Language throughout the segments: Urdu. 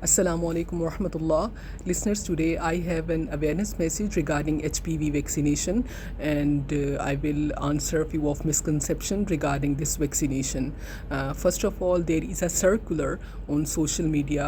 Assalamu alaikum wa rahmatullah. Listeners, today I have an awareness message regarding HPV vaccination, and I will answer a few of misconceptions regarding this vaccination. First of all, there is a circular on social media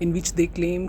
in which they claim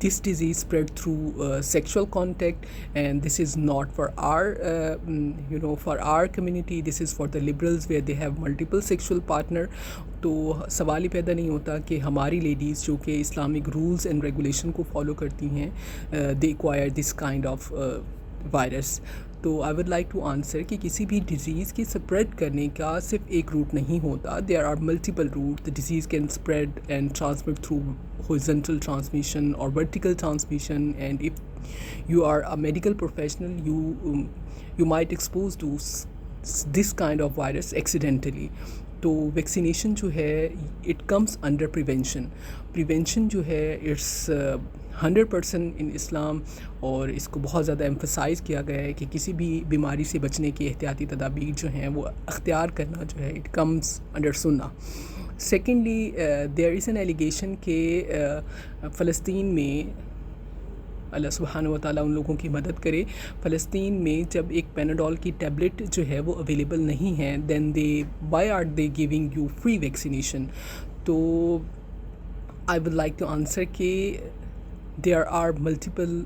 this disease spread through sexual contact, and this is not for our for our community. This is for the liberals where they have multiple sexual partner. تو سوال ہی پیدا نہیں ہوتا کہ ہماری لیڈیز جو کہ اسلامک رولز اینڈ ریگولیشن کو فالو کرتی ہیں they acquire this kind of virus. تو I would like to answer کہ کسی بھی ڈیزیز کی اسپریڈ کرنے کا صرف ایک روٹ نہیں ہوتا. There are multiple route. The disease can spread and transmit through horizontal transmission or vertical transmission, and if you are a medical professional, you might expose to this kind of virus accidentally. تو ویکسینیشن جو ہے اٹ کمز انڈر پریونشن جو ہے اٹس 100% ان اسلام, اور اس کو بہت زیادہ ایمفسائز کیا گیا ہے کہ کسی بھی بیماری سے بچنے کی احتیاطی تدابیر جو ہیں وہ اختیار کرنا جو ہے اٹ کمز انڈر سنہ. Secondly there is an allegation کہ فلسطین میں, اللہ سبحانہ و تعالیٰ ان لوگوں کی مدد کرے, فلسطین میں جب ایک پیناڈول کی ٹیبلٹ جو ہے وہ اویلیبل نہیں ہے, then why are they giving you free vaccination. تو I would like to answer کہ there are multiple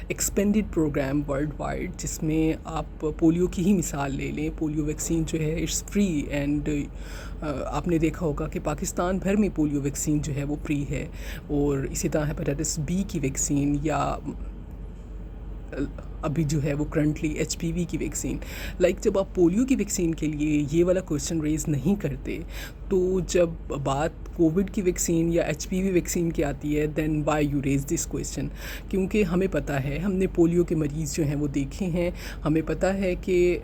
expanded programme worldwide, جس میں آپ پولیو کی ہی مثال لے لیں. پولیو ویکسین جو ہے اٹس فری, اینڈ آپ نے دیکھا ہوگا کہ پاکستان بھر میں پولیو ویکسین جو ہے وہ فری ہے. اور اسی طرح ہیپیٹائٹس بی کی ویکسین, یا ابھی جو ہے وہ کرنٹلی ایچ پی وی کی ویکسین. جب آپ پولیو کی ویکسین کے لیے یہ والا کویشچن ریز نہیں کرتے, تو جب بات کووڈ کی ویکسین یا ایچ پی وی ویکسین کی آتی ہے, then why you raise this question. کیونکہ ہمیں پتہ ہے, ہم نے پولیو کے مریض جو ہیں وہ دیکھے ہیں, ہمیں پتہ ہے کہ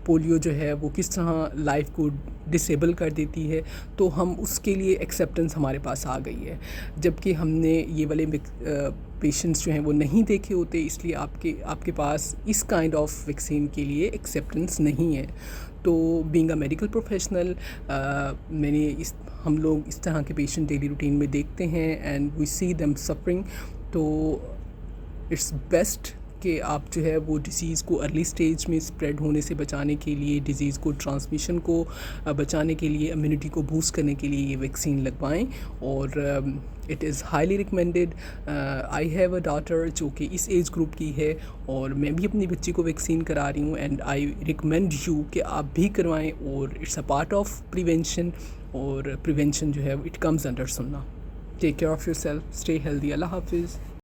پولیو جو ہے وہ کس طرح لائف کو ڈسیبل کر دیتی ہے. تو ہم اس کے لیے ایکسیپٹنس ہمارے پاس آ گئی ہے, جبکہ ہم نے یہ والے پیشنٹس جو ہیں وہ نہیں دیکھے ہوتے, اس لیے آپ کے پاس اس کائنڈ آف ویکسین کے لیے ایکسیپٹنس نہیں ہے. تو بینگ اے میڈیکل پروفیشنل, ہم لوگ اس طرح کے پیشنٹ ڈیلی روٹین میں دیکھتے ہیں, and we see them suffering. تو اٹس بیسٹ کہ آپ جو ہے وہ ڈیزیز کو ارلی سٹیج میں اسپریڈ ہونے سے بچانے کے لیے, ڈیزیز کو ٹرانسمیشن کو بچانے کے لیے, امیونٹی کو بوسٹ کرنے کے لیے یہ ویکسین لگوائیں. اور it is highly recommended. I have a daughter جو کہ اس ایج گروپ کی ہے, اور میں بھی اپنی بچی کو ویکسین کرا رہی ہوں, اینڈ آئی ریکمینڈ یو کہ آپ بھی کروائیں. اور it's a part of prevention, اور پریونشن جو ہے اٹ کمز انڈر سننا. Take care of yourself, stay healthy. اللہ حافظ.